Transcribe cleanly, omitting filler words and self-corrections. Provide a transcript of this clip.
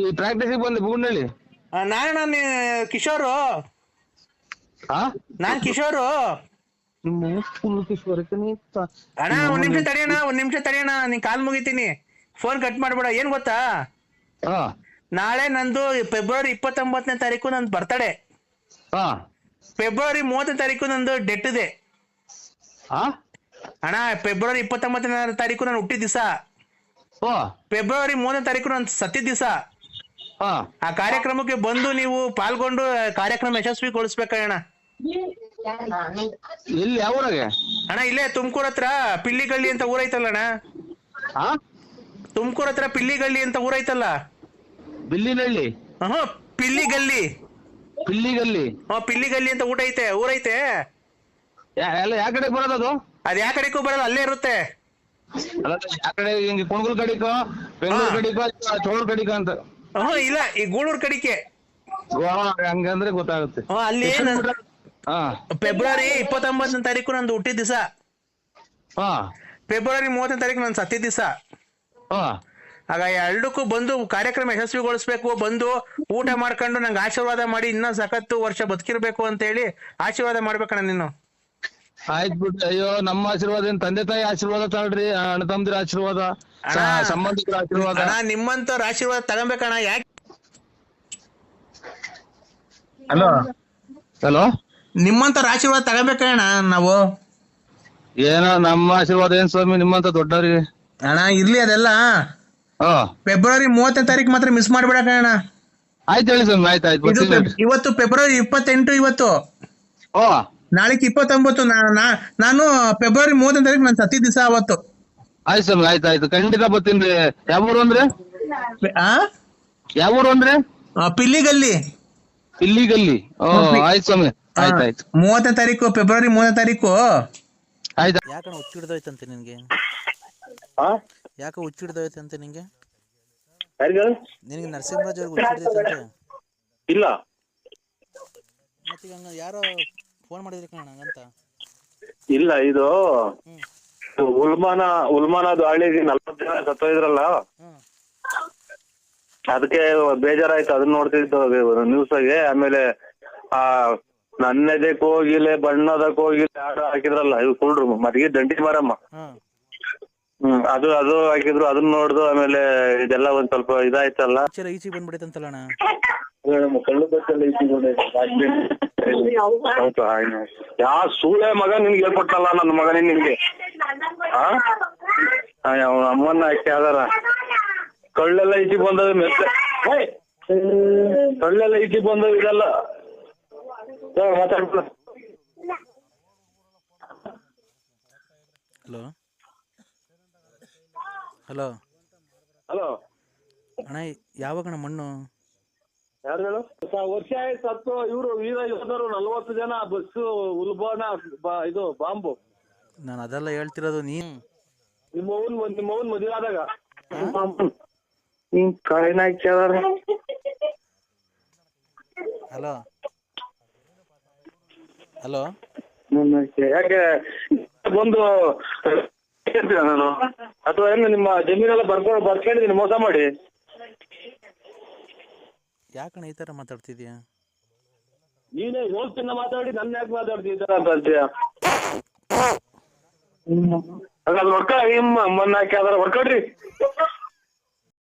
ಈ ಪ್ರಾಕ್ಟೀಸಿಗೆ ಬಂದೆ ಬುಗುಂಡಳ್ಳಿ. ನಾನು ಕಿಶೋರು. ನಾನ್ ಕಿಶೋರು. ಅಣ್ಣ ಒಂದ್ ನಿಮಿಷ ತಡಿಯಣ್ಣ ನೀನ್ ಕಾಲ್ ಮುಗಿತೀನಿ. ಫೋನ್ ಕಟ್ ಮಾಡ್ಬೇಡ. ಏನ್ ಗೊತ್ತಾ, ನಾಳೆ ನಂದು ಫೆಬ್ರವರಿ 29ನೇ ತಾರೀಕು ನಂದು ಬರ್ತಡೇ. ಫೆಬ್ರವರಿ 30ನೇ ತಾರೀಕು ನಂದು ಡೆತ್ ಇದೆ ಅಣ್ಣ. ಫೆಬ್ರವರಿ 29ನೇ ತಾರೀಕು ನಾನು ಹುಟ್ಟಿದ ದಿವಸ, ಫೆಬ್ರವರಿ 30ನೇ ತಾರೀಕು ನಾನು ಸತ್ತಿದ ದಿವಸ. ಆ ಕಾರ್ಯಕ್ರಮಕ್ಕೆ ಬಂದು ನೀವು ಪಾಲ್ಗೊಂಡು ಕಾರ್ಯಕ್ರಮ ಯಶಸ್ವಿಗೊಳಿಸ್ಬೇಕಣ್ಣ. ಎಲ್ಲಿ ಯಾವ ಊರಾಗೆ ಅಣ್ಣ? ಇಲ್ಲೇ ತುಮಕೂರ್ ಹತ್ರ ಪಿಲ್ಲಿಗಳ್ಳಿ ಅಂತ ಊರೈತಲ್ಲ ಅಣ್ಣ. ತುಮಕೂರ್ ಹತ್ರ ಪಿಲ್ಲಿಗಳ್ಳಿ ಅಂತ ಊರೈತಲ್ಲ. ಬಿಲ್ಲಿನಹಳ್ಳಿ? ಪಿಲ್ಲಿಗಲ್ಲಿ. ಪಿಲ್ಲಿಗಲ್ಲಿ? ಪಿಲ್ಲಿಗಲ್ಲಿ ಅಂತ ಊರೈತೆ. ಎಲ್ಲ ಯಾವ ಕಡೆ ಬರೋದದು? ಅದ್ ಯಾವ ಕಡೆಗೂ ಬರಲ್ಲ, ಅಲ್ಲೇ ಇರುತ್ತೆ. ಯಾವ ಕಡೆ? ಹಿಂಗೆ ಕುಣಗುಲ್ ಕಡಿಕೋ, ಬೆಂಗಳೂರು ಕಡಿಕೋ, ಚೋಳೂರ್ ಕಡಿಕೋ ಅಂತ? ಇಲ್ಲ, ಈ ಗೂಳೂರ್ ಕಡಿಕೆ. ಹಂಗಂದ್ರೆ ಗೊತ್ತಾಗುತ್ತೆ. ಅಲ್ಲಿ ಫೆಬ್ರವರಿ 29ನೇ ತಾರೀಕು ನಂದು ಹುಟ್ಟಿದ ದಿವಸ, ಫೆಬ್ರವರಿ 30ನೇ ತಾರೀಕು ನಾನು ಸತ್ತಿದ ದಿವಸ. ಆಗ ಎರಡಕ್ಕೂ ಬಂದು ಕಾರ್ಯಕ್ರಮ ಯಶಸ್ವಿಗೊಳಿಸ್ಬೇಕು. ಬಂದು ಊಟ ಮಾಡ್ಕೊಂಡು ನಂಗೆ ಆಶೀರ್ವಾದ ಮಾಡಿ ಇನ್ನೂ ಸಖತ್ತು ವರ್ಷ ಬದುಕಿರ್ಬೇಕು ಅಂತ ಹೇಳಿ ಆಶೀರ್ವಾದ ಮಾಡ್ಬೇಕಣ್ಣ ನೀನು. ಆಯ್ತು ಬಿಡ್ರಿ. ಅಯ್ಯೋ, ನಮ್ಮ ಆಶೀರ್ವಾದ ಏನ್ ತಂದೆ ತಾಯಿ ಆಶೀರ್ವಾದ ತಗೊಳ್ರಿ, ಅಣ್ಣ ತಮ್ಮದಿರ ಆಶೀರ್ವಾದ, ಸಂಬಂಧಿಕರ ಆಶೀರ್ವಾದ. ನಿಮ್ಮಂತವ್ರ ಆಶೀರ್ವಾದ ತಗೊಬೇಕಣ್ಣ. ಯಾಕೆ? ಹಲೋ, ನಿಮ್ಮಂತವ್ರ ಆಶೀರ್ವಾದ ತಗೋಬೇಕಣ್ಣ ನಾವು. ಏನೋ ನಮ್ಮ ಆಶೀರ್ವಾದ ಏನ್ ಸ್ವಾಮಿ ನಿಮ್ಮಂತ ದೊಡ್ಡವ್ರಿಗೆ. ಅಣ್ಣ ಇರ್ಲಿ ಅದೆಲ್ಲ. ಫೆಬ್ರವರಿ 30ನೇ ತಾರೀಕು ಮಾತ್ರ ಮಿಸ್ ಮಾಡ್ಬೇಡಣ್ಣ. ಆಯ್ತು ಹೇಳಿ ಸ್ವಾಮಿ. ಆಯ್ತು. ಇವತ್ತು ಫೆಬ್ರವರಿ 28. ಇವತ್ತು ನಾಳೆಗೆ 29. ನಾನು ಫೆಬ್ರವರಿ 30ನೇ ತಾರೀಕು ನಾನು ಸತ್ತಿದ ದಿವಸ ಅವತ್ತು. ಆಯ್ತು ಸ್ವಾಮಿ. ಆಯ್ತು ಖಂಡಿತ ಬರ್ತೀನಿ. ಯಾವ ಊರು ಅಂದ್ರೆ? ಯಾವ ಊರು ಅಂದ್ರೆ? ಪಿಲ್ಲಿಗಲ್ಲಿ. ಪಿಲ್ಲಿಗಲ್ಲಿ? ಆಯ್ತು ಸ್ವಾಮಿ. ಆಯ್ತು. 30ನೇ ತಾರೀಕು, ಫೆಬ್ರವರಿ 30ನೇ ತಾರೀಕು. ಆಯ್ತು. ಯಾಕಣ್ಣ ಹುಚ್ಚಿಡ್ದೋಯ್ತಂತೆ ನಿನ್ಗೆ? ಯಾಕೆ ಹುಚ್ಚಿಡ್ದೋಯ್ತಂತೆ ನಿನ್ಗೆ? ನಿನಗೆ ನರಸಿಂಹರಾಜ್ ಅವ್ರಿಗೆ ಹುಚ್ಚಿಡ್ದೈತಂತೆ? ಇಲ್ಲ. ಮತ್ತೆ ಹಂಗ ಯಾರೋ ಫೋನ್ ಮಾಡಿದ್ರಿ ಕಣ ಹಂಗಂತ? ಇಲ್ಲ, ಇದು ಉಲ್ಮಾನ ದಾಳಿಗೆ 40 ಜನ ಸತ್ತೋಯ್ದ್ರಲ್ಲ, ಅದಕ್ಕೆ ಬೇಜಾರಾಯ್ತು. ಅದನ್ನ ನೋಡ್ತಿದ್ದು ನ್ಯೂಸಾಗೆ. ಆಮೇಲೆ ನನ್ನೆದೆ ಕೋಗಿಲೆ ಬಣ್ಣದ ಕೋಗಿಲೆ ಹಾಡು ಹಾಕಿದ್ರಲ್ಲ, ಇವ್ ಕುಳ್ರು ಮದ್ಗೆ ದಂಡಿ ಮಾರಮ್ಮ. ಅದು ಹಾಕಿದ್ರು. ಅದನ್ನ ನೋಡ್ದು ಆಮೇಲೆ ಇದೆಲ್ಲ ಒಂದ್ ಸ್ವಲ್ಪ ಇದಾಯ್ತಲ್ಲ. ಈಚೆಗೆ ಬಂದ್ಬಿಡೈತಂತಲ್ಲ ಅಣ್ಣ? ಕಳ್ಳು ಬಸ್ಸಲ್ಲಿ ಯಾ ಸೂಳೆ ಮಗ ನಿನ್ಗೆ ಹೇಳ್ಕೊಟ್ಟಲ್ಲ ನನ್ನ ಮಗನೇ ನಿನ್ಗೆ. ಅಮ್ಮನ್ನ ಹಾಕಿ ಆದಾರ ಕಳ್ಳೆಲ್ಲ ಈಚೆ ಬಂದದ ಮೆತ್ತೆ. ಕಳ್ಳೆಲ್ಲ ಈಚೆ ಬಂದದ ಇದೆಲ್ಲ ಮಾತಾಡ್ಬಿಡ. ಹಲೋ ಅಣ್ಣ, ಯಾವಾಗಣ್ಣ ಮಣ್ಣು? ಯಾರು ಹೇಳು? ವರ್ಷ ಆಯ್ತು ಸತ್ತು. ಇವ್ರು ವೀರ ಯೋಧರು 40 ಜನ ಬಸ್ಸು ಉಲ್ಬಾನ ಇದು ಬಾಂಬು. ನಾನು ಅದೆಲ್ಲ ಹೇಳ್ತಿರೋದು. ನಿಮ್ಮವನ್ ಮದುವೆ ಆದಾಗ ಹಲೋ ಯಾಕೆ ಬಂದು ನಾನು ಅಥವಾ ಏನು ನಿಮ್ಮ ಜಮೀನೆಲ್ಲ ಬರ್ಕೊಂಡಿದ್ದೀನಿ ಮೋಸ ಮಾಡಿ? ಯಾಕಣ್ಣ ಈ ತರ ಮಾತಾಡ್ತಿದ್ಯಾ? ನೀನೇ ಹೋಗ್ತಿನ್ನ ಮಾತಾಡಿ ನನ್ನ ಯಾಕೆ ಮಾತಾಡ್ತಿ ಈ ತರ ಅಂತ ಅಂತೀಯ? ಹಾಗಾದ್ರೆ ಹೊಡ್ಕ ಅಮ್ಮನ್ನ ಹಾಕಿ ಅದರ ಹೊಡ್ಕೊಡ್ರಿ.